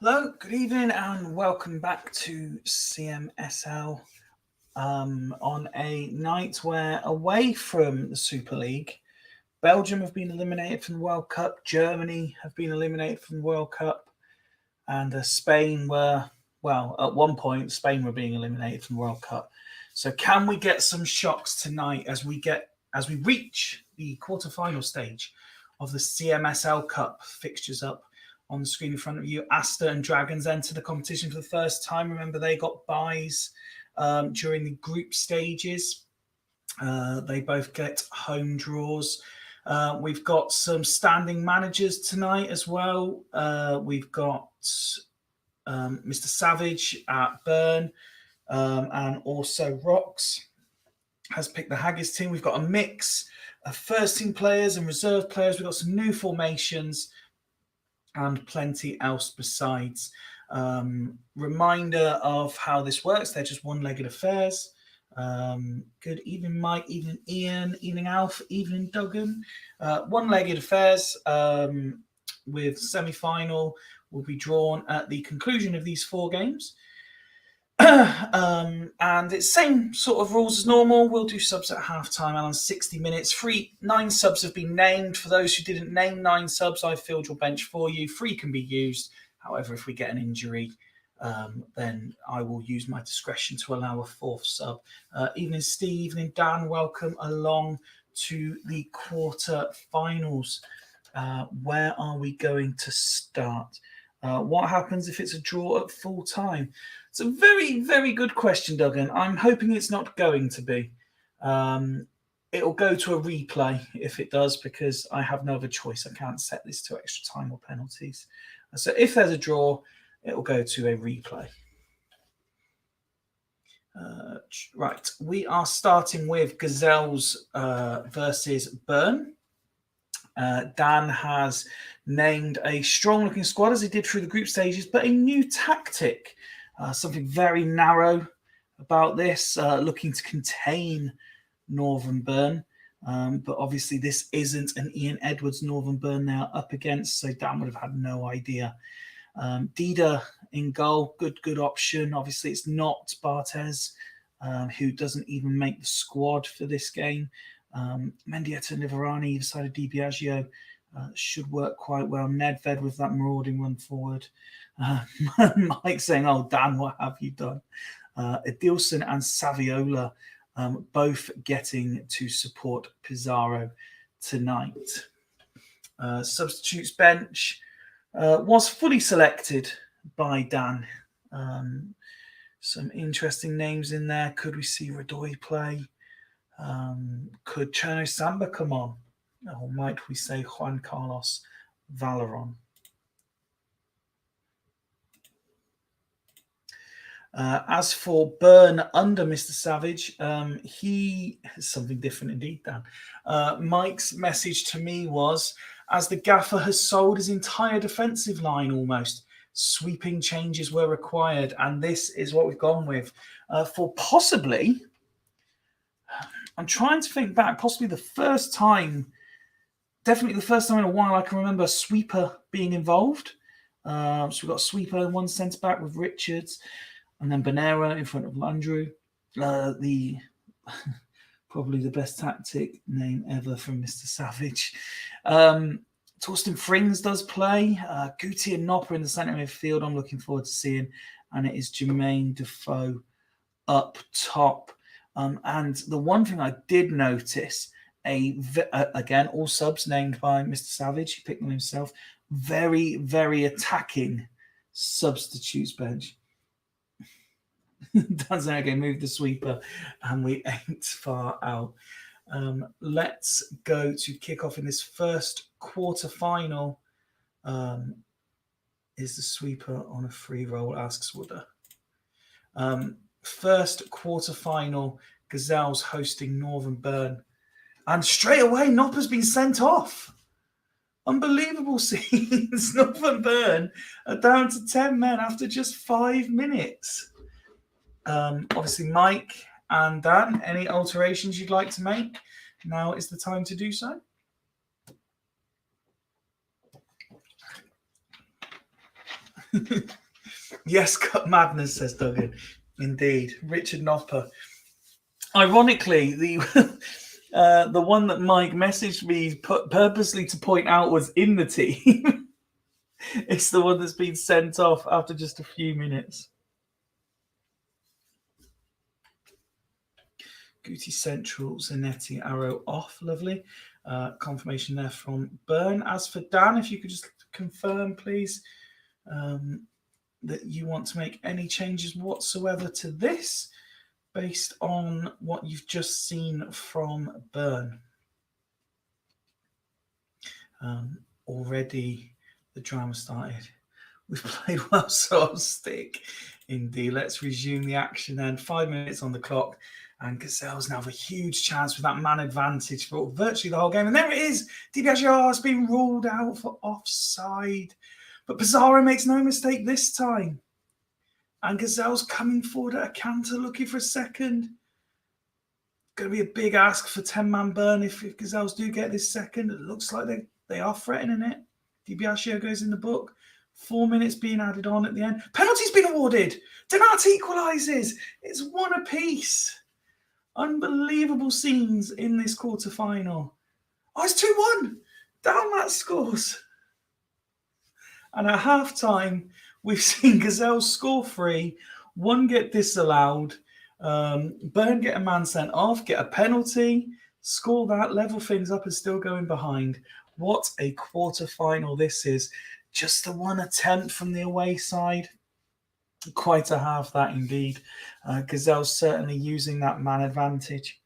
Hello, good evening, and welcome back to CMSL on a night where, away from the Super League, Belgium have been eliminated from the World Cup, Germany have been eliminated from the World Cup, and Spain were, well, at one point, Spain were being eliminated from the World Cup. So can we get some shocks tonight as we reach the quarterfinal stage of the CMSL Cup? Fixtures up on the screen in front of you. Asta and Dragons enter the competition for the first time. Remember, they got byes during the group stages. They both get home draws. We've got some standing managers tonight as well. We've got Mr. Savage at Bern, and also Rox has picked the Haggis team. We've got a mix of first team players and reserve players. We've got some new formations and plenty else besides. Reminder of how this works. They're just one-legged affairs. Good evening, Mike. Evening, Ian. Evening, Alf. Evening, Duggan. One-legged affairs with semi-final will be drawn at the conclusion of these 4 games. And it's same sort of rules as normal. We'll do subs at half-time and on 60 minutes. 9 subs have been named. For those who didn't name 9 subs, I've filled your bench for you. 3 can be used. However, if we get an injury, then I will use my discretion to allow a 4th sub. Evening, Steve. Evening, Dan. Welcome along to the quarter-finals. Where are we going to start? What happens if it's a draw at full time? It's a very, very good question, Duggan. I'm hoping it's not going to be. It'll go to a replay if it does, because I have no other choice. I can't set this to extra time or penalties. So if there's a draw, it'll go to a replay. Right, we are starting with Gazelles versus Bern. Dan has named a strong-looking squad as he did through the group stages, but a new tactic, something very narrow about this, looking to contain Northern Bern. But obviously this isn't an Ian Edwards Northern Bern they're up against, so Dan would have had no idea. Dida in goal, good option. Obviously it's not Barthez, who doesn't even make the squad for this game. Mendieta and Liverani either side of Di Biagio should work quite well. Nedved with that marauding run forward. Mike saying, "Oh, Dan, what have you done?" Adilson and Saviola both getting to support Pizarro tonight. Substitutes bench was fully selected by Dan. Some interesting names in there. Could we see Radoy play? Could Cherno Samba come on? Or might we say Juan Carlos Valeron? As for Bern under Mr. Savage, he is something different indeed, Dan. Mike's message to me was, as the gaffer has sold his entire defensive line almost, sweeping changes were required, and this is what we've gone with. For possibly, I'm trying to think back, possibly the first time, definitely the first time in a while I can remember a sweeper being involved. So we've got a sweeper in one centre-back with Richards, and then Bonera in front of Landrew. Probably the best tactic name ever from Mr. Savage. Torsten Frings does play. Guti and Nopper in the centre midfield I'm looking forward to seeing. And it is Jermaine Defoe up top. And the one thing I did notice, again, all subs named by Mr. Savage, he picked them himself, very, very attacking substitutes bench. Dan's okay, move the sweeper, and we ain't far out. Let's go to kick off in this first quarter final. Is the sweeper on a free roll? Asks Wooder. First quarter final, Gazelles hosting Northern Bern, and straight away Nopper's been sent off. Unbelievable scenes. Northern Bern are down to 10 men after just 5 minutes. Obviously, Mike and Dan, any alterations you'd like to make? Now is the time to do so. Yes, Cup Madness, says Duggan. Indeed. Richard Nopper. Ironically, the the one that Mike messaged me purposely to point out was in the team. It's the one that's been sent off after just a few minutes. Guti Central, Zanetti, Arrow off. Lovely. Confirmation there from Byrne. As for Dan, if you could just confirm, please, that you want to make any changes whatsoever to this based on what you've just seen from Byrne. Already the drama started. We've played well, so I'll stick. Indeed. Let's resume the action then. 5 minutes on the clock. And Gazelles now have a huge chance with that man advantage for virtually the whole game. And there it is. DiBiagio has been ruled out for offside. But Pizarro makes no mistake this time. And Gazelles coming forward at a canter, looking for a second. Going to be a big ask for 10-man Byrne if Gazelles do get this second. It looks like they are threatening it. DiBiagio goes in the book. 4 minutes being added on at the end. Penalty's been awarded. Donati equalises. It's 1 apiece. Unbelievable scenes in this quarter-final. Oh, it's 2-1. Dalmat scores. And at half-time, we've seen Gazelles score 3, 1 get disallowed, Byrne get a man sent off, get a penalty, score that, level things up and still going behind. What a quarter-final this is. Just the 1 attempt from the away side. Quite a half that indeed. Gazelles certainly using that man advantage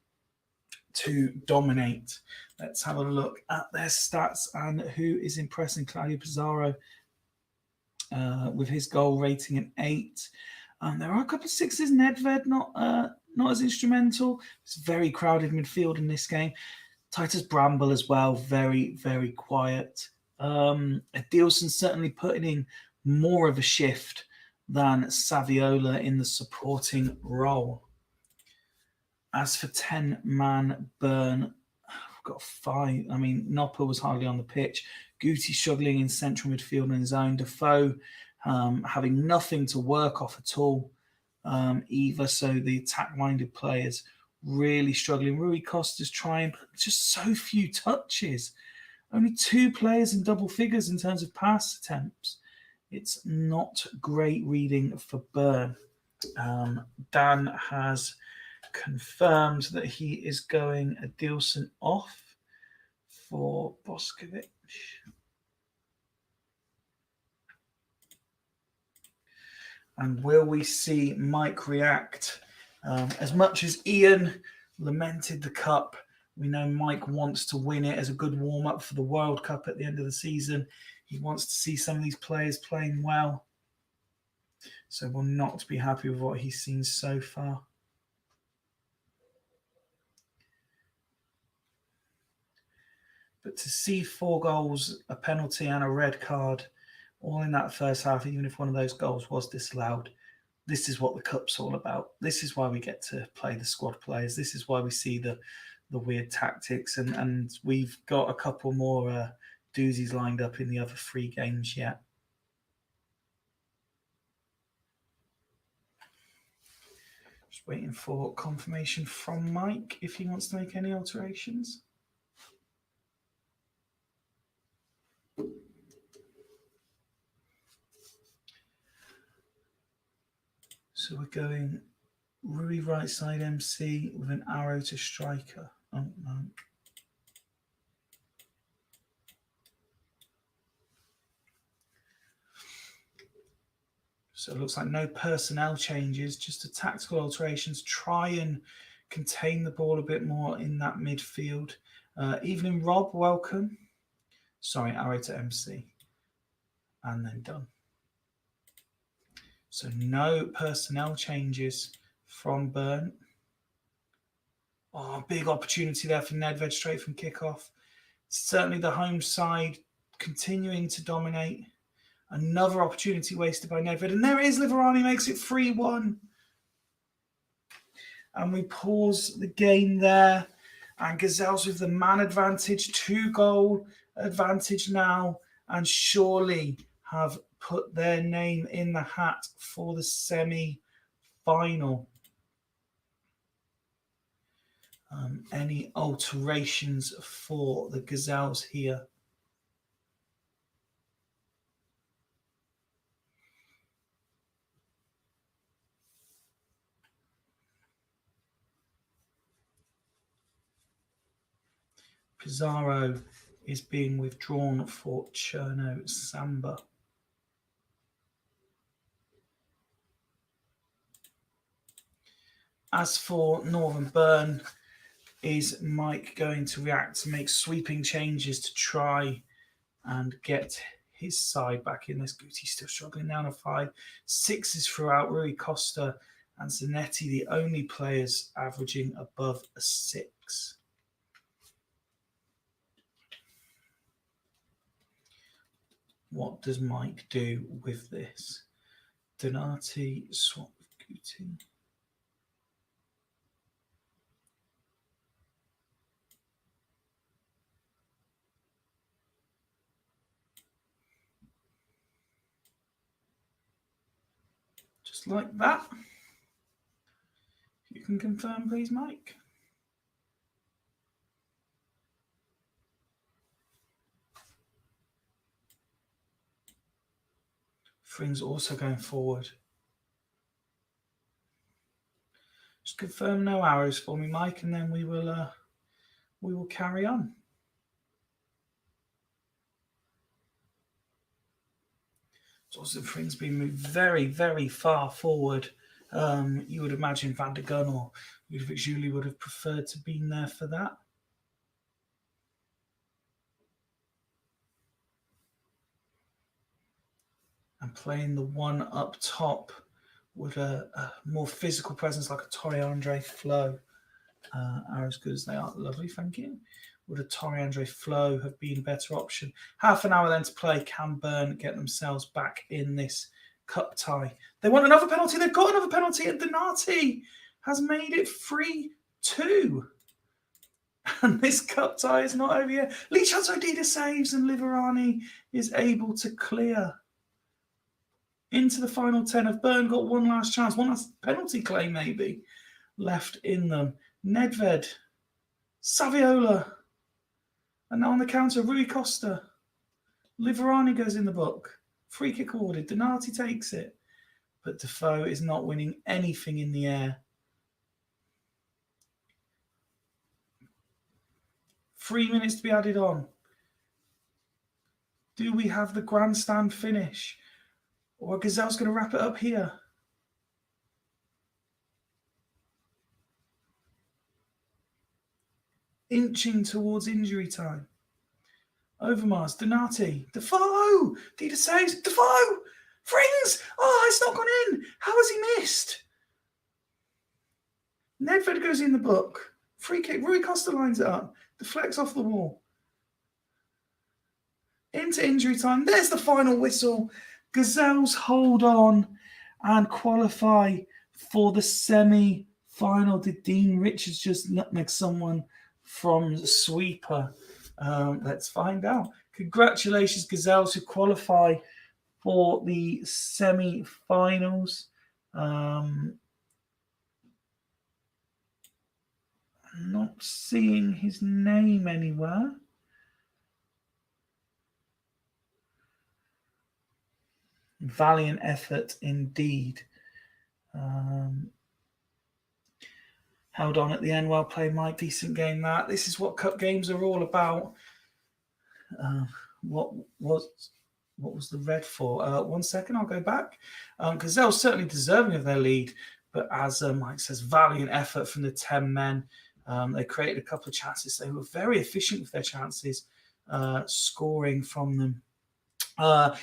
to dominate. Let's have a look at their stats and who is impressing. Claudio Pizarro with his goal rating an 8. There are a couple of 6s. Nedved not as instrumental. It's very crowded midfield in this game. Titus Bramble as well, very, very quiet. Adilson certainly putting in more of a shift than Saviola in the supporting role. As for 10-man Byrne, we've got 5. I mean, Nopper was hardly on the pitch. Guti struggling in central midfield on his own. Defoe having nothing to work off at all either. So the attack-minded players really struggling. Rui Costa's trying, but just so few touches. Only 2 players in double figures in terms of pass attempts. It's not great reading for Byrne. Dan has confirmed that he is going Adilson off for Boskovic. And will we see Mike react? As much as Ian lamented the cup, we know Mike wants to win it as a good warm-up for the World Cup at the end of the season. He wants to see some of these players playing well. So will not be happy with what he's seen so far. But to see 4 goals, a penalty and a red card, all in that first half, even if one of those goals was disallowed, this is what the cup's all about. This is why we get to play the squad players. This is why we see the weird tactics. And we've got a couple more doozies lined up in the other 3 games yet. Just waiting for confirmation from Mike if he wants to make any alterations. So we're going Rui right side MC with an arrow to striker. Oh, no. So it looks like no personnel changes, just a tactical alterations. Try and contain the ball a bit more in that midfield. Evening Rob, welcome. Sorry, arrow to MC. And then done. So no personnel changes from Byrne. Oh, big opportunity there for Nedved straight from kickoff. Certainly the home side continuing to dominate. Another opportunity wasted by Nedved. And there it is, Liverani makes it 3-1. And we pause the game there. And Gazelles with the man advantage, 2-goal advantage now. And surely have put their name in the hat for the semi-final. Any alterations for the Gazelles here? Pizarro is being withdrawn for Cherno Samba. As for Northern Burn, is Mike going to react to make sweeping changes to try and get his side back in this? Gutti's still struggling down a 5. 6s throughout. Rui Costa and Zanetti, the only players averaging above a 6. What does Mike do with this? Donati swap with Guti. Just like that. You can confirm, please, Mike. Frings also going forward. Just confirm no arrows for me, Mike, and then we will carry on. Also, Frings being moved very, very far forward. You would imagine Van der Gun or Ludovic Julie would have preferred to be there for that. And playing the one up top with a more physical presence like a Torre Andre Flo are as good as they are. Lovely, thank you. Would a Torre Andre Flo have been a better option? Half an hour then to play. Can Burn get themselves back in this cup tie? They want another penalty. They've got another penalty, and Donati has made it 3-2. And this cup tie is not over yet. Lee Chateau-Dida saves, and Liverani is able to clear into the final 10. Have Burn got one last chance, one last penalty claim maybe left in them? Nedved, Saviola, and now on the counter, Rui Costa. Liverani goes in the book. Free kick awarded. Donati takes it. But Defoe is not winning anything in the air. 3 minutes to be added on. Do we have the grandstand finish? Or are Gazelle's going to wrap it up here? Inching towards injury time. Overmars, Donati, Defoe! Dida saves, Defoe! Frings! Oh, it's not gone in! How has he missed? Nedved goes in the book. Free kick, Rui Costa lines it up. Deflects off the wall. Into injury time. There's the final whistle. Gazelles hold on and qualify for the semi-final. Did Dean Richards just nutmeg someone from Sweeper? Let's find out. Congratulations, Gazelles, who qualify for the semi-finals. Not seeing his name anywhere. Valiant effort indeed. Held on at the end. Well played, Mike. Decent game that. This is what cup games are all about. What was the red for? 1 second, I'll go back. Because they were certainly deserving of their lead. But as Mike says, valiant effort from the 10 men. They created a couple of chances. They were very efficient with their chances, scoring from them.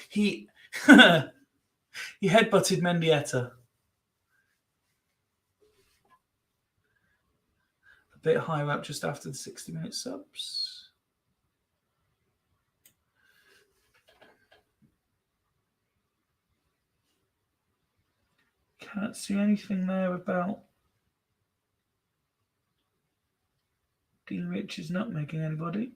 He he headbutted Mendieta. A bit higher up just after the 60-minute subs. Can't see anything there about Dean Richards not making anybody.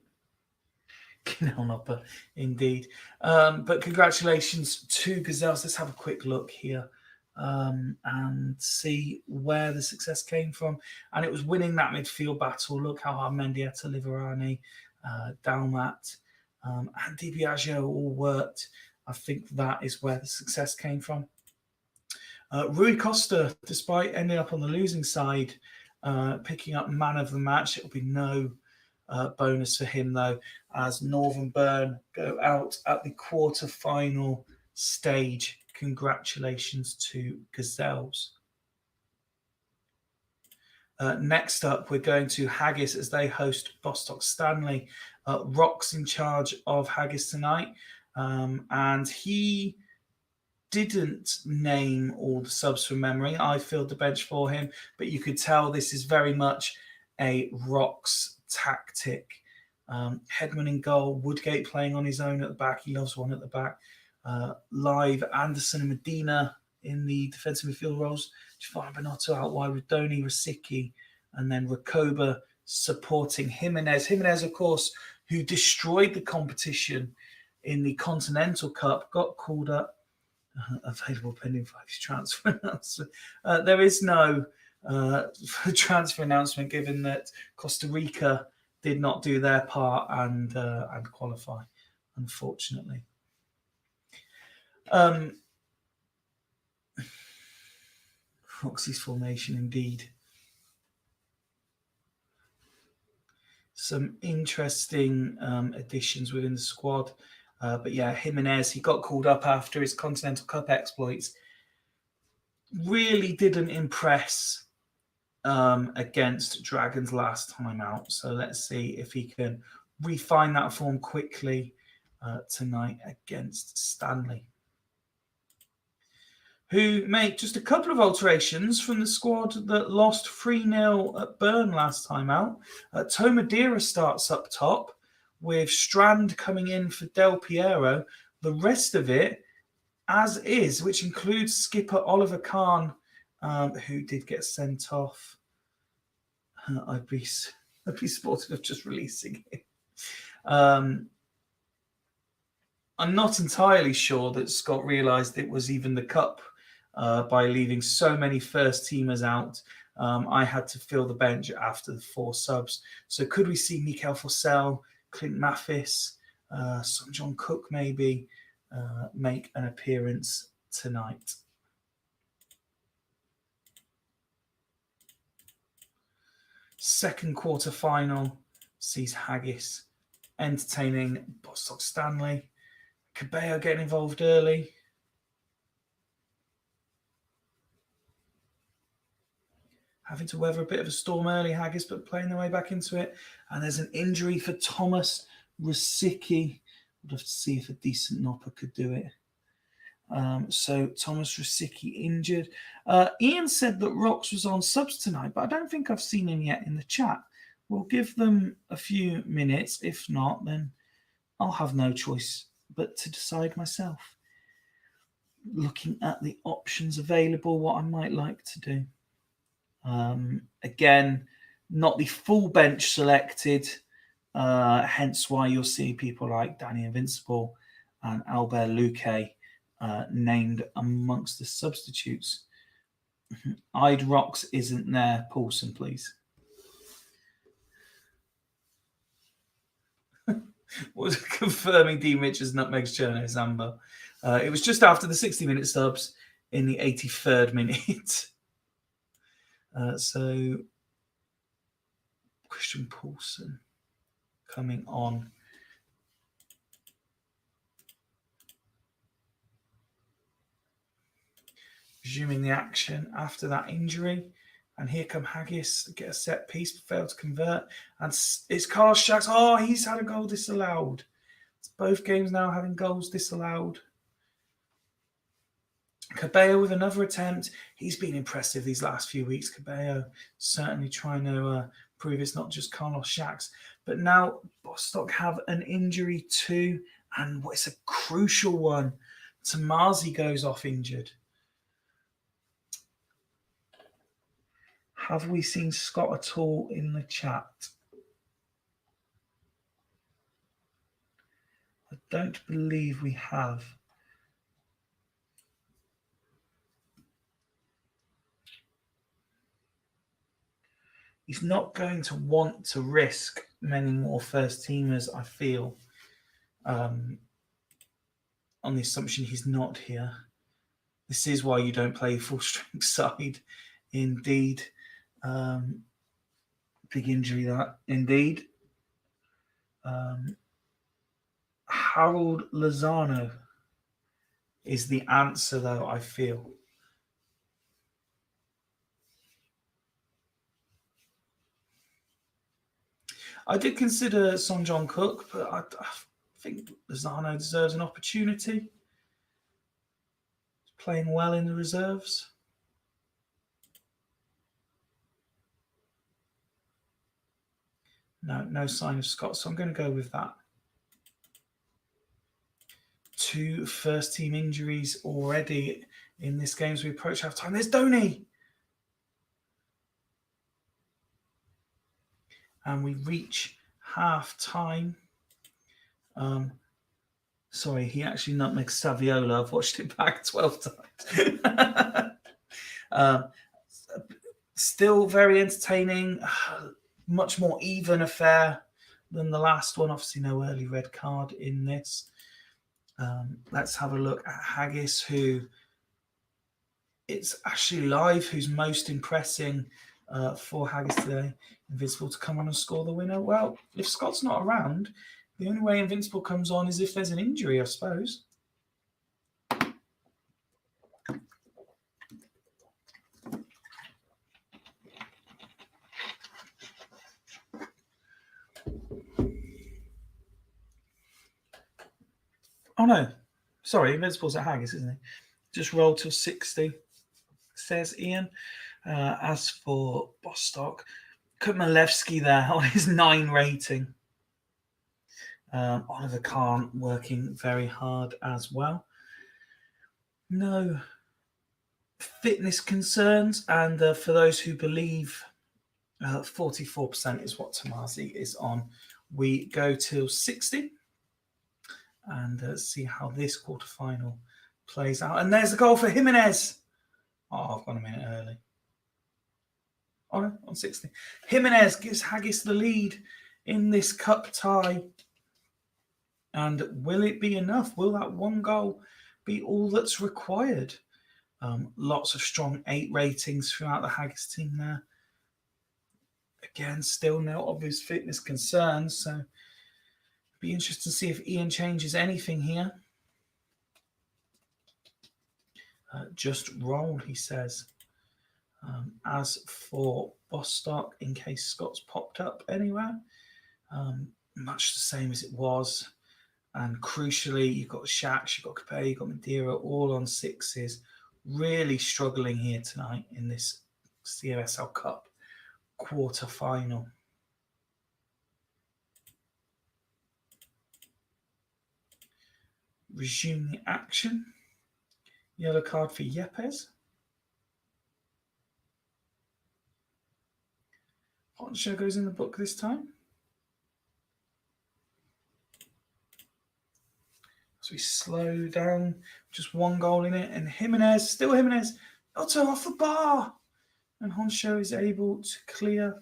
Knelnopper, indeed. But congratulations to Gazelles. Let's have a quick look here and see where the success came from. And it was winning that midfield battle. Look how hard Mendieta, Liverani, Dalmat, and Di Biagio all worked. I think that is where the success came from. Rui Costa, despite ending up on the losing side, picking up man of the match. It'll be no bonus for him, though, as Northern Burn go out at the quarter-final stage. Congratulations to Gazelles. Next up, we're going to Haggis as they host Bostock Stanley. Rock's in charge of Haggis tonight, and he didn't name all the subs from memory. I filled the bench for him, but you could tell this is very much a Rock's tactic. Headman in goal, Woodgate playing on his own at the back. He loves one at the back. Live, Anderson and Medina in the defensive midfield roles. Giovanni Benotto out wide with Doni, Rosicky, and then Rakoba supporting Jimenez. Jimenez, of course, who destroyed the competition in the Continental Cup, got called up. Available pending for his transfer announcement. There is no transfer announcement given that Costa Rica did not do their part and qualify, unfortunately. Roxy's formation, indeed. Some interesting additions within the squad. But yeah, Jimenez, he got called up after his Continental Cup exploits. Really didn't impress against Dragons last time out. So let's see if he can refine that form quickly tonight against Stanley, who made just a couple of alterations from the squad that lost 3-0 at Burn last time out. Tomadera starts up top, with Strand coming in for Del Piero. The rest of it, as is, which includes skipper Oliver Kahn, who did get sent off. I'd be supportive of just releasing him. I'm not entirely sure that Scott realised it was even the cup by leaving so many first-teamers out. I had to fill the bench after the 4 subs. So could we see Mikael Fossell, Clint Mathis, some John Cook maybe make an appearance tonight? Second quarter final sees Haggis entertaining Bostock Stanley. Cabello getting involved early. Having to weather a bit of a storm early, Haggis, but playing their way back into it. And there's an injury for Thomas Rosicky. We'd have to see if a decent Nopper could do it. So Thomas Rosicky injured. Ian said that Rox was on subs tonight, but I don't think I've seen him yet in the chat. We'll give them a few minutes. If not, then I'll have no choice but to decide myself. Looking at the options available, what I might like to do. Again, not the full bench selected, hence why you'll see people like Danny Invincible and Albert Luque named amongst the substitutes. Ide Rocks isn't there. Paulson, please. Was confirming D. Mitch's Nutmeg's Cherno Zamba. It was just after the 60-minute subs in the 83rd minute. So Christian Paulson coming on. Resuming the action after that injury. And here come Haggis to get a set piece, but failed to convert. And it's Carl Shacks. Oh, he's had a goal disallowed. It's both games now having goals disallowed. Cabello with another attempt. He's been impressive these last few weeks. Cabello certainly trying to prove it's not just Carlos Shacks. But now Bostock have an injury too. And it's a crucial one. Tamazi goes off injured. Have we seen Scott at all in the chat? I don't believe we have. He's not going to want to risk many more first teamers, I feel, on the assumption he's not here. This is why you don't play full strength side. Indeed. Big injury that, indeed. Harold Lozano is the answer, though, I feel. I did consider Son John Cook, but I think Lozano deserves an opportunity. He's playing well in the reserves. No sign of Scott, so I'm going to go with that. 2 first-team injuries already in this game as we approach half-time. There's Donny! And we reach half-time. Sorry, he actually nutmegged Saviola. I've watched it back 12 times. Still very entertaining. Much more even affair than the last one. Obviously, no early red card in this. Let's have a look at Haggis, who it's actually live who's most impressing for Haggis today. Invincible to come on and score the winner. Well, if Scott's not around, the only way Invincible comes on is if there's an injury, I suppose. Oh, no. Sorry, Invincible's at Haggis, isn't he? Just rolled till 60, says Ian. As for Bostock, Kutmalevsky there on his 9 rating. Oliver Kahn working very hard as well. No fitness concerns. And for those who believe 44% is what Tomasi is on, we go till 60 and see how this quarterfinal plays out. And there's the goal for Jimenez. Oh, I've gone a minute early. Oh, no, on 60. Jimenez gives Haggis the lead in this cup tie. And will it be enough? Will that one goal be all that's required? Lots of strong 8 ratings throughout the Haggis team there. Again, still no obvious fitness concerns. So it'd be interesting to see if Ian changes anything here. Just roll, he says. As for Bostock, in case Scott's popped up anywhere, much the same as it was. And crucially, you've got Shax, you've got Capet, you've got Madeira, all on 6s. Really struggling here tonight in this CMSL Cup quarter-final. Resume the action. Yellow card for Yepes. Honcho goes in the book this time. So we slow down, just 1 goal in it. And Jimenez, still Jimenez, Otto off the bar. And Honcho is able to clear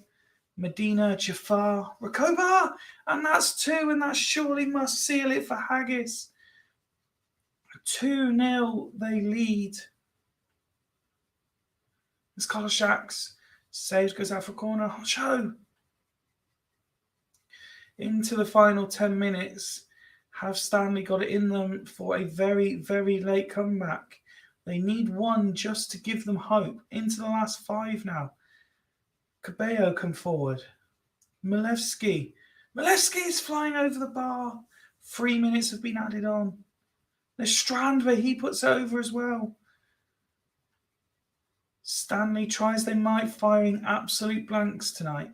Medina, Jafar, Rakoba. And that's 2, and that surely must seal it for Haggis. 2-0 they lead. As Koloshax saves, goes out for corner. Honcho into the final 10 minutes. Have Stanley got it in them for a very, very late comeback? They need 1 just to give them hope. Into the last 5 now. Cabello come forward. Milevsky. Milevsky is flying over the bar. 3 minutes have been added on. There's Strand where he puts over as well. Stanley tries they might, firing absolute blanks tonight.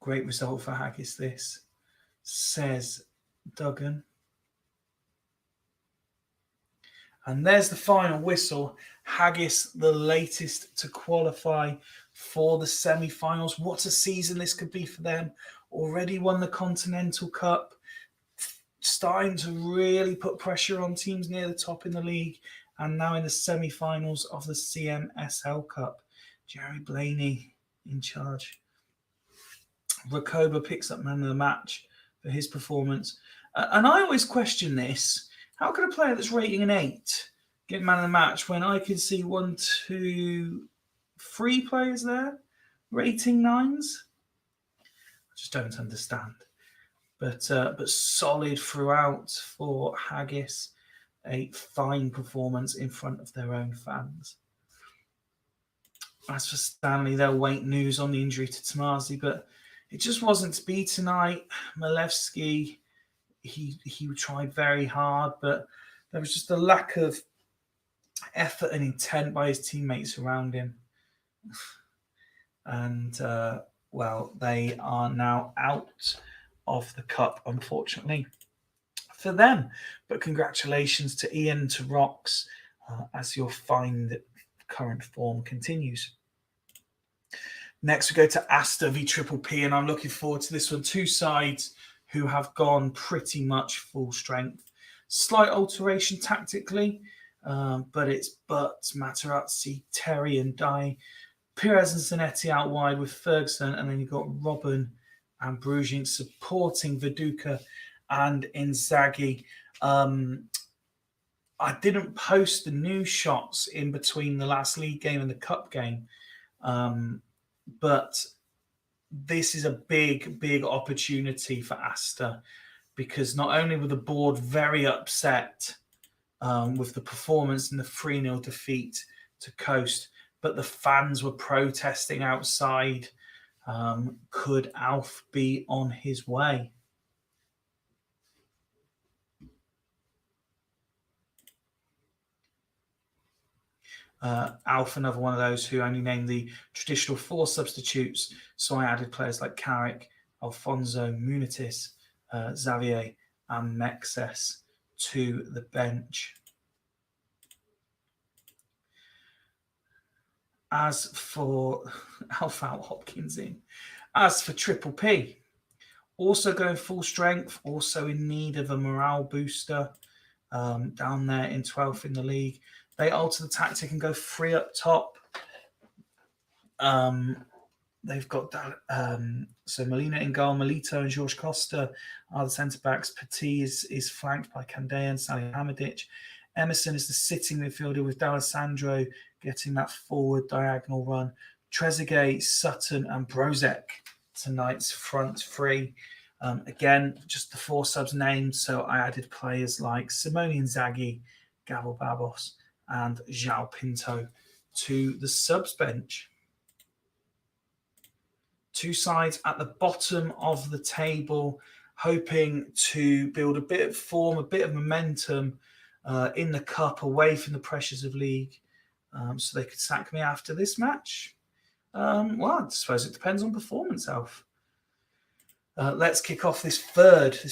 Great result for Haggis this, says Duggan. And there's the final whistle. Haggis, the latest to qualify for the semi-finals. What a season this could be for them. Already won the Continental Cup. starting to really put pressure on teams near the top in the league, and now in the semi-finals of the CMSL Cup. Jerry Blaney in charge. Rakoba picks up man of the match for his performance. And I always question this. How can a player that's rating an 8 get man of the match when I can see 1, 2, 3 players there rating 9s? I just don't understand. But solid throughout for Haggis. A fine performance in front of their own fans. As for Stanley, they'll wait news on the injury to Tomazi, but it just wasn't to be tonight. Malevsky, he tried very hard, but there was just a lack of effort and intent by his teammates around him. And, well, they are now out of the cup, unfortunately, for them. But congratulations to Ian, to Rox, as you'll find that current form continues. Next, we go to Asta v Triple P, and I'm looking forward to this one. Two sides who have gone pretty much full strength. Slight alteration tactically, but it's Butts, Materazzi, Terry and Dye. Perez and Zanetti out wide with Ferguson, and then you've got Robin and Brugink supporting Viduka and Inzaghi. I didn't post the new shots in between the last league game and the cup game, but this is a big, big opportunity for Asta, because not only were the board very upset with the performance in the 3-0 defeat to Coast, but the fans were protesting outside. Could Alf be on his way? Alf, another one of those who only named the traditional 4 substitutes. So I added players like Carrick, Alfonso, Munitis, Xavier and Mexes to the bench. As for Alf out, Hopkins in. As for Triple P, also going full strength, also in need of a morale booster, down there in 12th in the league. They alter the tactic and go 3 up top. They've got so Molina in goal, Melito and George Costa are the centre-backs. Petit is flanked by Kandea and Salihamidzic. Emerson is the sitting midfielder with D'Alessandro getting that forward diagonal run. Trezeguet, Sutton and Brozek, tonight's front 3. Again, just the 4 subs named, so I added players like Simone Inzaghi, Gavel Babos and João Pinto to the subs bench. 2 sides at the bottom of the table, hoping to build a bit of form, a bit of momentum in the cup, away from the pressures of league, so they could sack me after this match. Well, I suppose it depends on performance, Alf. Let's kick off this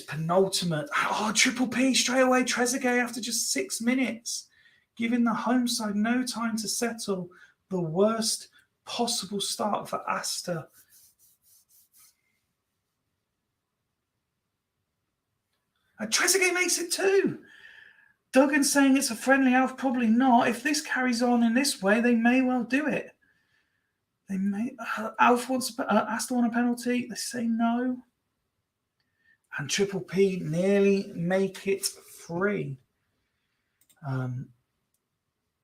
penultimate. Oh, Triple P straight away. Trezeguet after just 6 minutes, giving the home side no time to settle. The worst possible start for Asta. And Trezeguet makes it 2. Duggan saying it's a friendly, Alf, probably not. If this carries on in this way, they may well do it. They may. Alf wants Asta want a penalty. They say no. And Triple P nearly make it 3.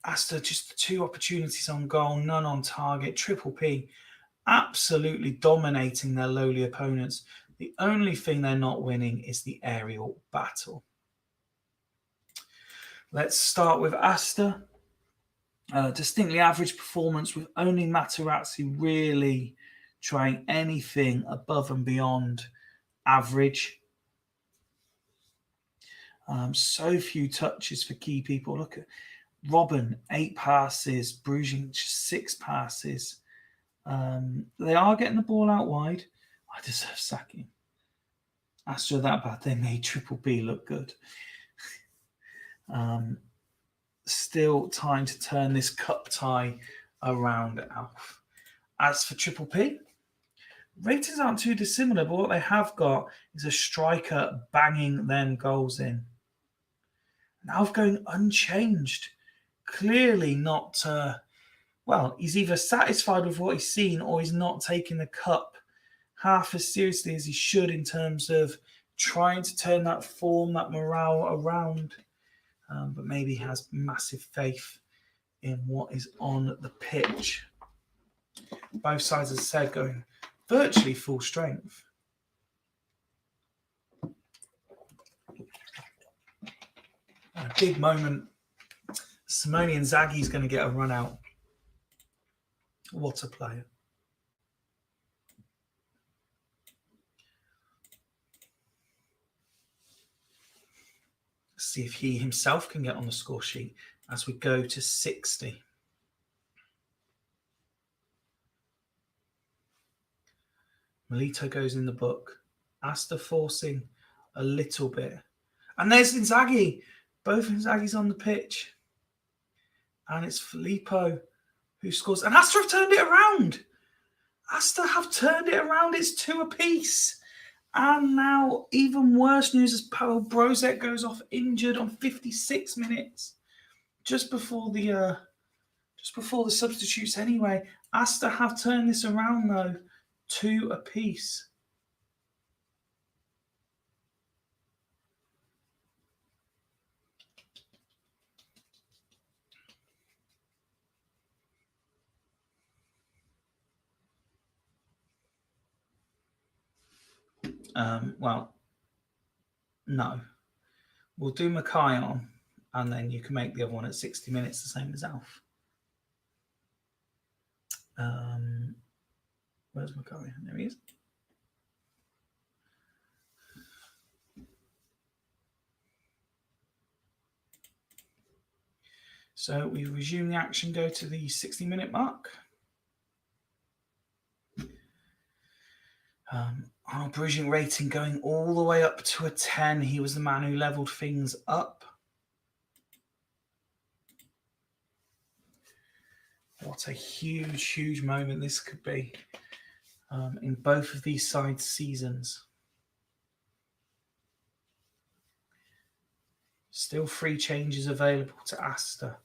Asta just 2 opportunities on goal, none on target. Triple P absolutely dominating their lowly opponents. The only thing they're not winning is the aerial battle. Let's start with Asta. Distinctly average performance, with only Materazzi really trying anything above and beyond average. So few touches for key people. Look at Robin, 8 passes, Brugink, 6 passes. They are getting the ball out wide. I deserve sacking. Asta that bad, they made Triple B look good. Still time to turn this cup tie around, Alf. As for Triple P, Ratings aren't too dissimilar, but what they have got is a striker banging them goals in. Now going unchanged. Clearly not, well, he's either satisfied with what he's seen or he's not taking the cup half as seriously as he should in terms of trying to turn that form, that morale around. But maybe he has massive faith in what is on the pitch. Both sides, as I said, going virtually full strength. A big moment. Simone Inzaghi's going to get a run out. What a player. Let's see if he himself can get on the score sheet as we go to 60. Melito goes in the book. Asta forcing a little bit. And there's Inzaghi. Both Inzaghi's on the pitch. And it's Filippo who scores. And Asta have turned it around. Asta have turned it around. It's 2 apiece. And now even worse news as Pavel Brozek goes off injured on 56 minutes. Just before the substitutes anyway. Asta have turned this around though. 2 apiece. Well, no. We'll do Mackay on, and then you can make the other one at 60 minutes, the same as Alf. Where's Mackay? There he is. So we resume the action, go to the 60-minute mark. Our Parisian rating going all the way up to a 10. He was the man who leveled things up. What a huge, huge moment this could be in both of these sides' seasons. Still free changes available to Asta.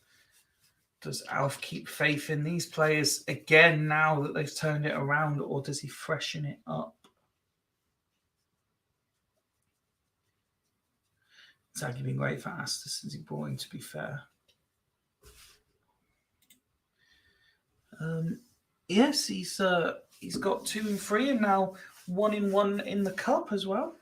Does Alf keep faith in these players again now that they've turned it around, or does he freshen it up? Inzaghi been great for Asta since he brought him, to be fair. Yes, he's got 2 and 3 and now 1 in 1 in the cup as well.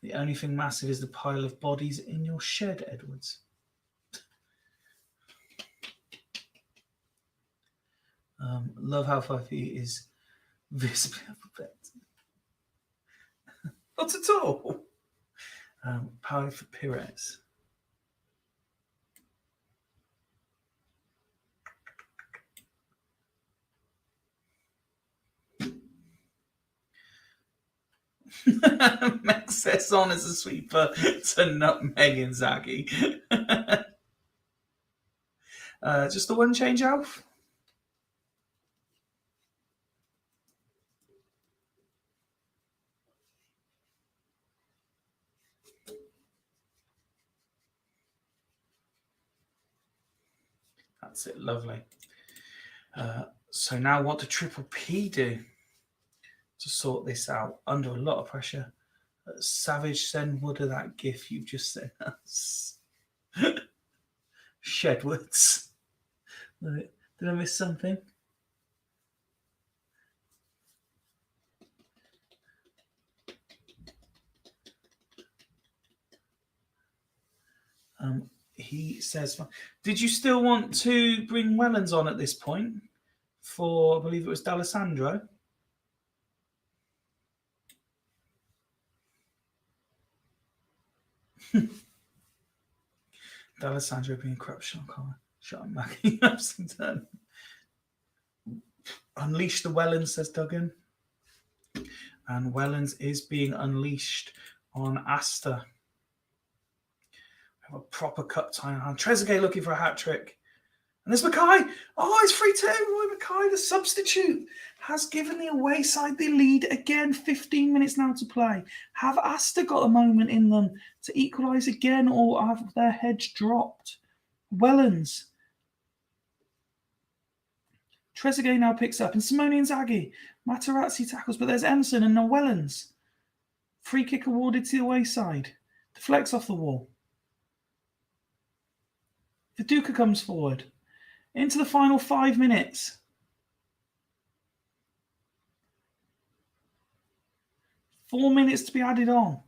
The only thing massive is the pile of bodies in your shed, Edwards. Love how Fifi is visibly upset. Not at all. Power for Pires. Max says on as a sweeper to nutmeg Inzaghi. Just the one change, Alf? That's it, lovely. So now what do Triple P do to sort this out under a lot of pressure? Savage, send Wood of that gif you've just sent us. Shedwards. Did I miss something? He says, did you still want to bring Wellens on at this point for, I believe it was D'Alessandro? D'Alessandro being corruption. Shut up, Mackie. Unleash the Wellens, says Duggan. And Wellens is being unleashed on Asta. We have a proper cup tie in hand. Trezeguet looking for a hat trick. there's Mackay. Oh, it's 3-2. Roy Mackay, the substitute, has given the away side the lead again. 15 minutes now to play. Have Astor got a moment in them to equalise again, or have their heads dropped? Wellens. Trezeguet now picks up, and Simone Inzaghi. Materazzi tackles, but there's Emerson and no Wellens. Free kick awarded to the away side. Deflects off the wall. Viduka comes forward. Into the final 5 minutes. Four minutes to be added on.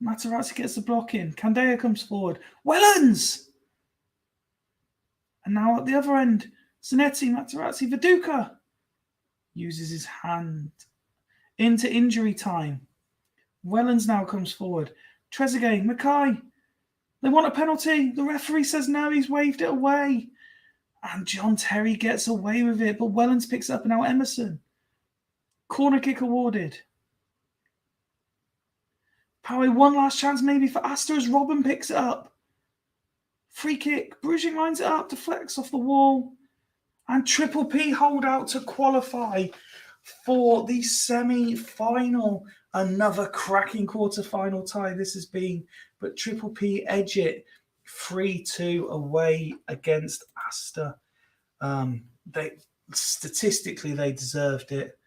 Materazzi gets the block in. Candea comes forward. Wellens! And now at the other end, Zanetti, Materazzi, Viduka uses his hand into injury time. Wellens now comes forward. Trezeguet, Mackay. They want a penalty. The referee says no, he's waved it away. And John Terry gets away with it, but Wellens picks up and now Emerson. Corner kick awarded. Powie, one last chance maybe for Astor as Robin picks it up. Free kick. Bruching lines it up, deflects off the wall. And Triple P hold out to qualify for the semi-final. Another cracking quarter-final tie this has been. But Triple P edge it 3-2 away against Astor. Statistically, they deserved it.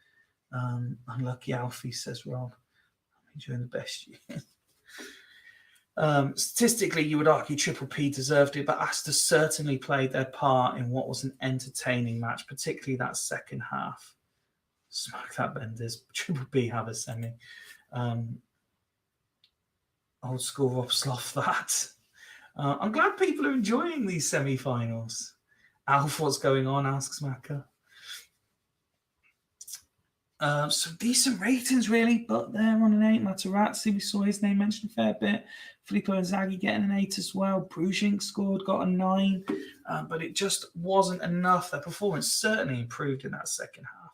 Unlucky Alfie, says Rob. I'm enjoying the best year. Statistically, you would argue Triple P deserved it, but Astor certainly played their part in what was an entertaining match, particularly that second half. Smack that, Benders. Triple P have a semi. Old school Rob Sloth, that. I'm glad people are enjoying these semi-finals. Alf, what's going on? Asks Macca. Some decent ratings, really, but they're on an 8. Materazzi, we saw his name mentioned a fair bit. Filippo Inzaghi getting an 8 as well. Bruching scored, got a 9, but it just wasn't enough. Their performance certainly improved in that second half.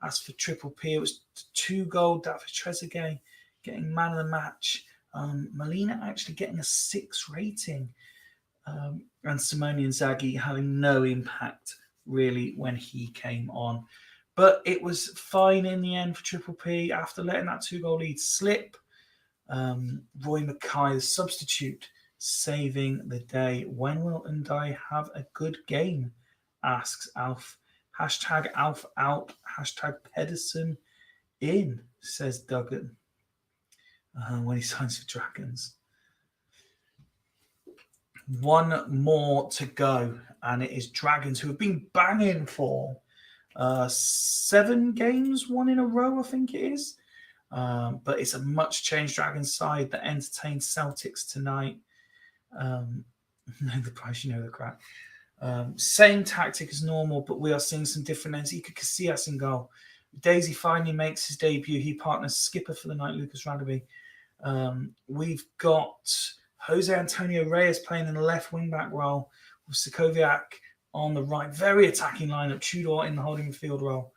As for Triple P, it was 2-goal. David Trezeguet getting man of the match. Molina actually getting a 6 rating. And Simone Inzaghi having no impact, really, when he came on. But it was fine in the end for Triple P after letting that 2-goal lead slip. Roy Mackay, the substitute, saving the day. When will Undai have a good game? Asks Alf. Hashtag Alf out. Hashtag Pedersen in, says Duggan. When he signs for Dragons. One more to go, and it is Dragons, who have been banging for 7 games, 1 in a row, I think it is. But it's a much changed Dragons side that entertained Celtics tonight. The price, you know the crack. Same tactic as normal, but we are seeing some different ends. Iker Casillas in goal. Daisy finally makes his debut. He partners skipper for the night, Lucas Radaby. We've got Jose Antonio Reyes playing in the left wing-back role with Sokoviak on the right. Very attacking lineup. Tudor in the holding midfield role.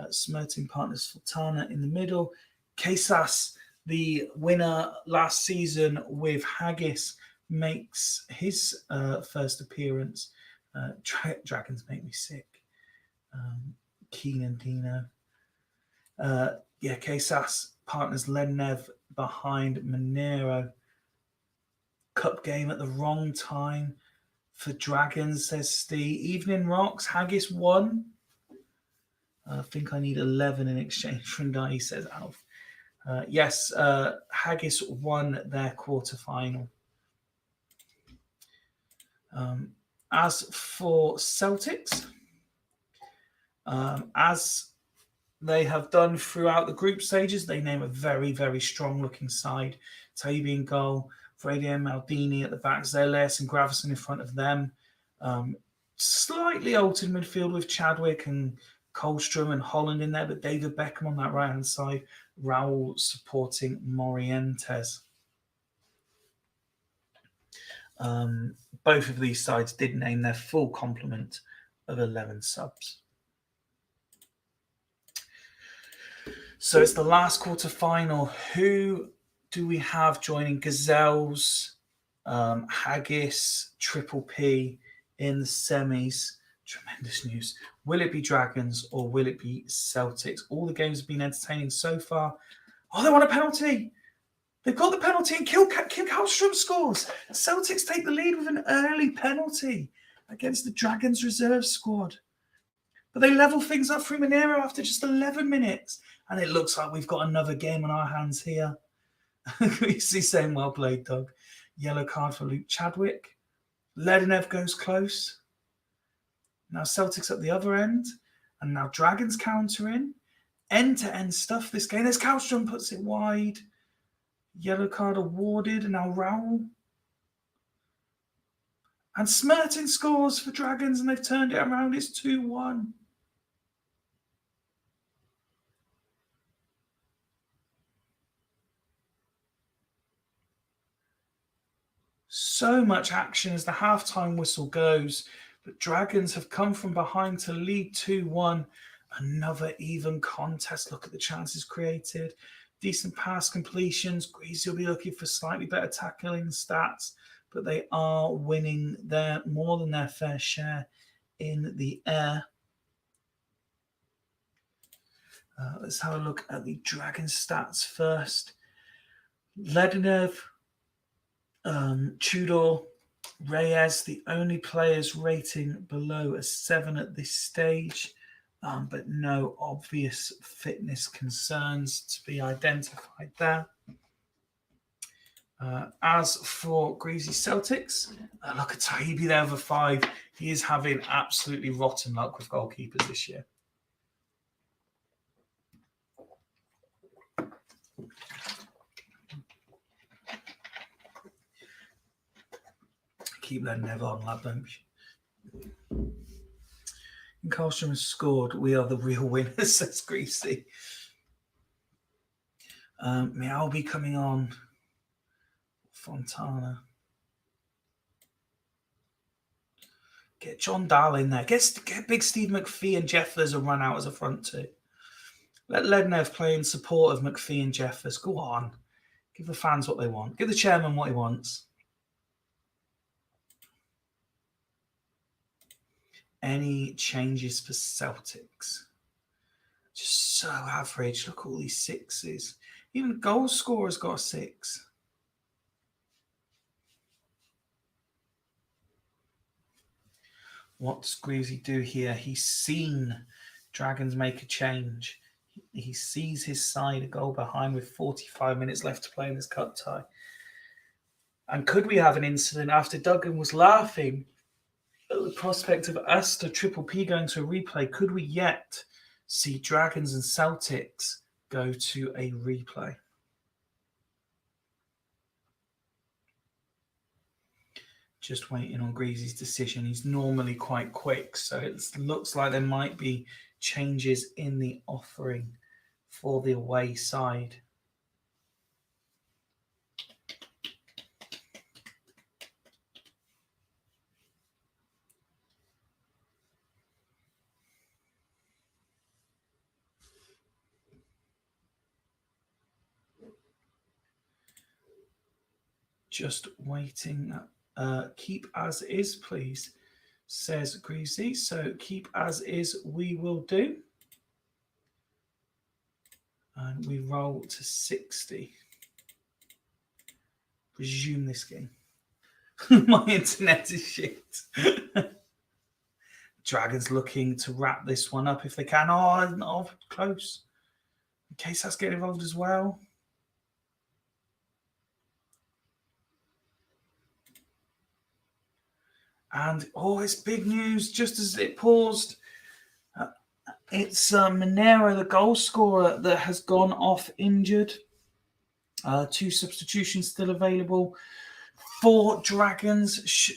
Smertin partners Sultana in the middle. Casas, the winner last season with Haggis, makes his first appearance. Dragons make me sick. Keenan Dino. Casas partners Lednev behind Monero. Cup game at the wrong time for Dragons, says Steve. Evening rocks. Haggis won. I think I need 11 in exchange for Ndai, says Alf. Yes, Haggis won their quarterfinal. As for Celtics, as they have done throughout the group stages, they name a very, very strong-looking side. Taby in goal, Brady and Maldini at the back, Zeles and Gravison in front of them. Slightly altered midfield with Chadwick and Kolstrom and Holland in there, but David Beckham on that right-hand side, Raul supporting Morientes. Both of these sides did name their full complement of 11 subs. So it's the last quarter-final. Who do we have joining Gazelles, Haggis, Triple P in the semis. Tremendous news. Will it be Dragons or will it be Celtics? All the games have been entertaining so far. Oh, they want a penalty. They've got the penalty and Kim Hallstrom scores. Celtics take the lead with an early penalty against the Dragons reserve squad. But they level things up through Monero after just 11 minutes. And it looks like we've got another game on our hands here. Greasy saying, well played, Doug. Yellow card for Luke Chadwick. Ledenev goes close. Now Celtics at the other end. And now Dragons countering. End-to-end stuff this game. There's Hallstrom puts it wide. Yellow card awarded. And now Raoul. And Smertin scores for Dragons, and they've turned it around. It's 2-1. So much action as the halftime whistle goes. But Dragons have come from behind to lead 2-1. Another even contest. Look at the chances created. Decent pass completions. Greasy will be looking for slightly better tackling stats. But they are winning their more than their fair share in the air. Let's have a look at the Dragon stats first. Ledenev, Tudor, Reyes, the only players rating below a 7 at this stage, but no obvious fitness concerns to be identified there. As for Greasy Celtics, look at Tahibi there over 5. He is having absolutely rotten luck with goalkeepers this year. Keep letting Never on that bench. And Karlstrom has scored. We are the real winners, says Greasy. Mialbi coming on. Fontana. Get John Dahl in there. Get big Steve McPhee and Jeffers a run out as a front two. Let Ledenev play in support of McPhee and Jeffers. Go on. Give the fans what they want. Give the chairman what he wants. Any changes for Celtics? Just so average. Look at all these 6s. Even the goal scorer's got a 6. What does Greasy do here? He's seen Dragons make a change. He sees his side a goal behind with 45 minutes left to play in this cup tie. And could we have an incident after Duggan was laughing at the prospect of Asta Triple P going to a replay? Could we yet see Dragons and Celtics go to a replay? Just waiting on Greasy's decision. He's normally quite quick, so it looks like there might be changes in the offering for the away side. Just waiting. Keep as is, please, says Greasy. So keep as is we will do. And we roll to 60. Resume this game. My internet is shit. Dragons looking to wrap this one up if they can. Oh, close. In case that's getting involved as well. And, it's big news. Just as it paused, it's Monero, the goal scorer, that has gone off injured. 2 substitutions still available for Dragons.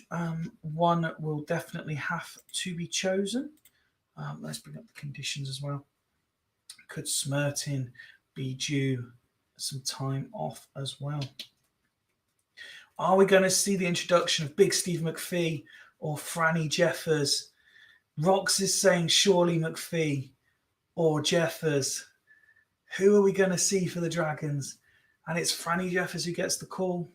One will definitely have to be chosen. Let's bring up the conditions as well. Could Smertin be due some time off as well? Are we going to see the introduction of Big Steve McPhee or Franny Jeffers? Rox is saying surely McPhee or Jeffers. Who are we going to see for the Dragons? And it's Franny Jeffers who gets the call.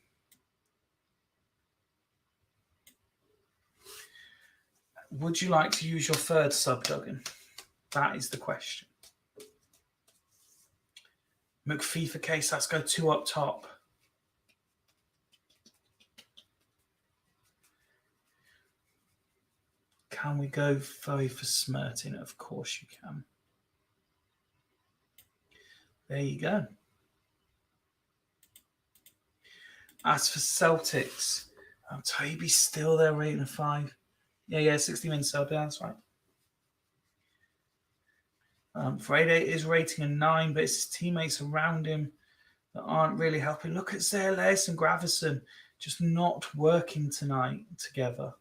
Would you like to use your third sub, Duggan? That is the question. McPhee for case, let's go 2 up top. Can we go Foe for Smertin? Of course you can. There you go. As for Celtics, Toby's still there rating a 5. Yeah, 60-min sub, yeah, that's right. Friday is rating a 9, but it's his teammates around him that aren't really helping. Look at Zayles and Gravison just not working tonight together.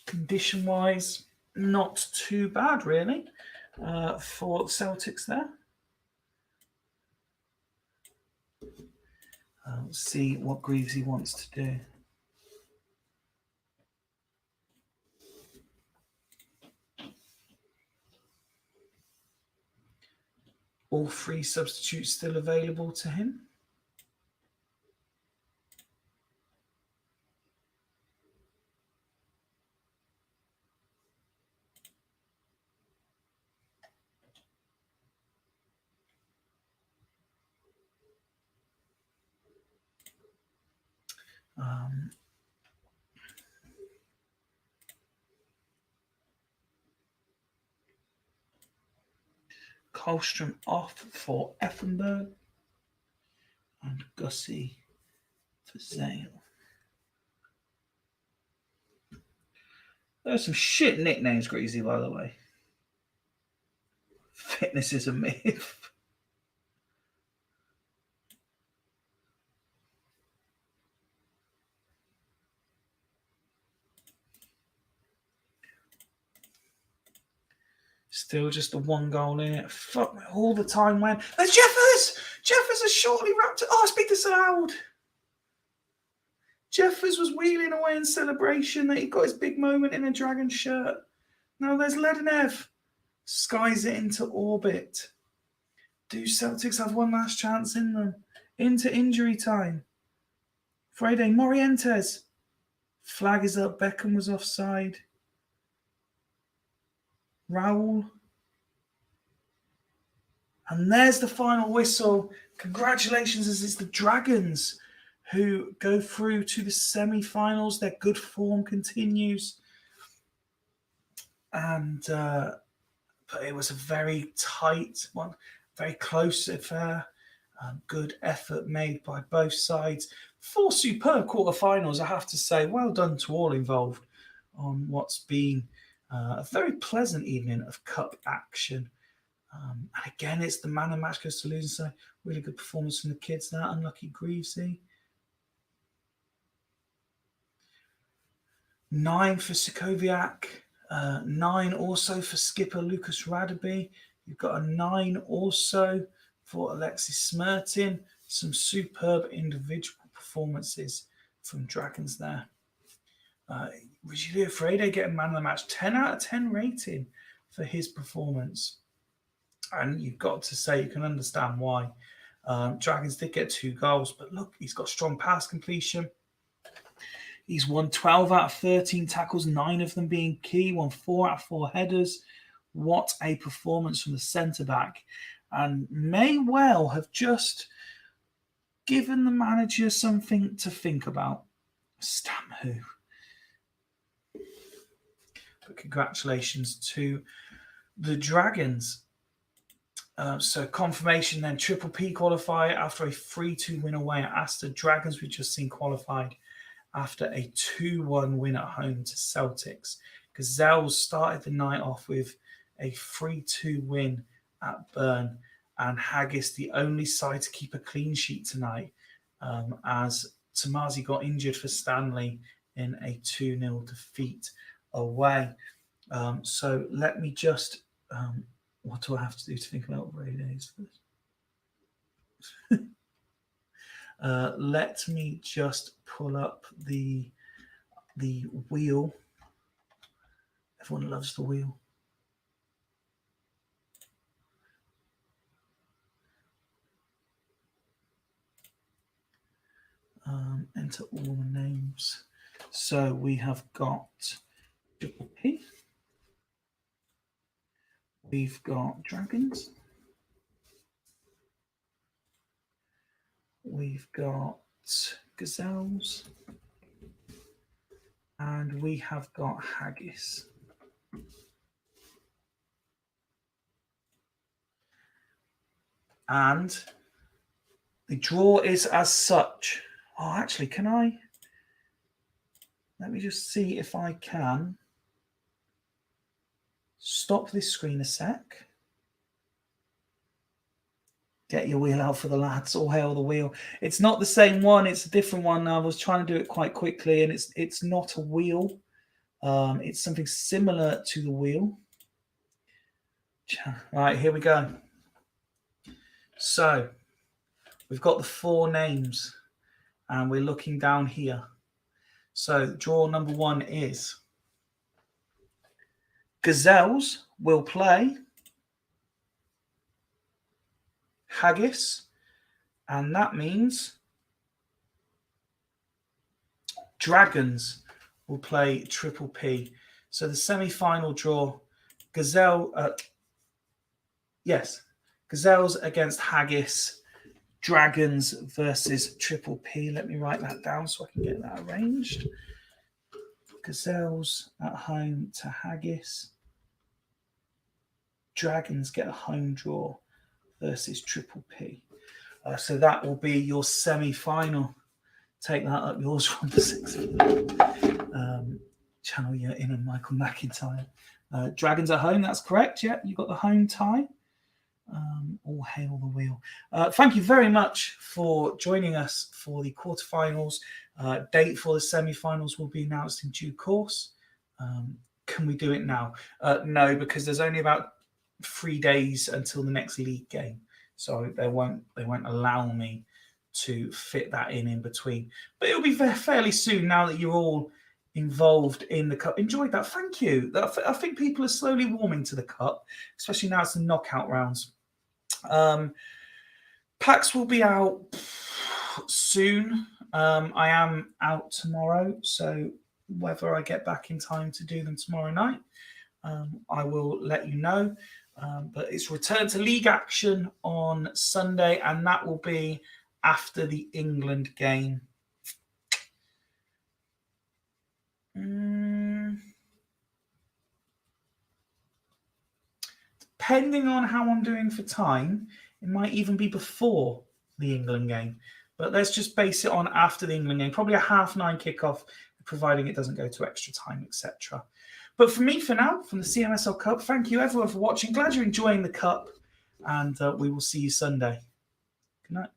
Condition-wise, not too bad, really, for Celtics there. Let's see what Greavesy wants to do. All 3 substitutes still available to him. Karlstrom off for Effenberg and Gussie for Zale. There are some shit nicknames, Greasy, by the way. Fitness is a myth. Still just a 1 goal in it. Fuck me, all the time when... There's Jeffers! Jeffers has shortly wrapped it. Oh, speak this aloud. Jeffers was wheeling away in celebration that he got his big moment in a Dragon shirt. Now there's Ledenev. Skies it into orbit. Do Celtics have one last chance in them? Into injury time. Friday, Morientes. Flag is up. Beckham was offside. Raul. And there's the final whistle. Congratulations, as it's the Dragons who go through to the semi-finals. Their good form continues. And but it was a very tight one, very close affair. Good effort made by both sides. 4 superb quarterfinals, I have to say. Well done to all involved on what's been a very pleasant evening of cup action. And again, it's the man of match goes to losing. So really good performance from the kids there. Unlucky Greavesy. 9 for Sikoviak. 9 also for skipper Lucas Radaby. You've got a 9 also for Alexis Smertin. Some superb individual performances from Dragons there. Regilio Freire getting man of the match. 10 out of 10 rating for his performance. And you've got to say, you can understand why. Dragons did get 2 goals, but look, he's got strong pass completion. He's won 12 out of 13 tackles, 9 of them being key, won 4 out of 4 headers. What a performance from the centre-back. And may well have just given the manager something to think about. Stamp who? But congratulations to the Dragons. So confirmation then, Triple P qualify after a 3-2 win away at Astor. Dragons we've just seen qualified after a 2-1 win at home to Celtics. Gazelles started the night off with a 3-2 win at Bern, and Haggis the only side to keep a clean sheet tonight, as Tomazi got injured for Stanley in a 2-0 defeat away. So let me just... what do I have to do to think about Ray Days first? Let me just pull up the wheel. Everyone loves the wheel. enter all the names. So we have got Triple P. We've got Dragons. We've got Gazelles. And we have got Haggis. And the draw is as such. Oh, actually, can I? Let me just see if I can stop this screen a sec. Get your wheel out for the lads. All hail the wheel. It's not the same one. It's a different one. I was trying to do it quite quickly, and it's not a wheel. It's something similar to the wheel. All right, here we go. So we've got the 4 names, and we're looking down here. So draw number 1 is Gazelles will play Haggis, and that means Dragons will play Triple P. So the semi-final draw, Gazelles against Haggis, Dragons versus Triple P. Let me write that down so I can get that arranged. Gazelles at home to Haggis. Dragons get a home draw versus Triple P. So that will be your semi-final. Take that up yours from the 6th. Channel your inner Michael McIntyre. Dragons at home, that's correct. Yeah, you got the home tie. All hail the wheel. Thank you very much for joining us for the quarterfinals. Date for the semi-finals will be announced in due course. Can we do it now? No, because there's only about 3 days until the next league game, so they won't allow me to fit that in between. But it'll be fairly soon now that you're all involved in the cup. Enjoyed that. Thank you. I think people are slowly warming to the cup, especially now it's the knockout rounds. Packs will be out soon. I am out tomorrow, so whether I get back in time to do them tomorrow night, I will let you know. But it's return to league action on Sunday, and that will be after the England game. Depending on how I'm doing for time, it might even be before the England game. But let's just base it on after the England game. Probably a 9:30 kickoff, providing it doesn't go to extra time, etc. But for me, for now, from the CMSL Cup, thank you everyone for watching. Glad you're enjoying the Cup, and we will see you Sunday. Good night.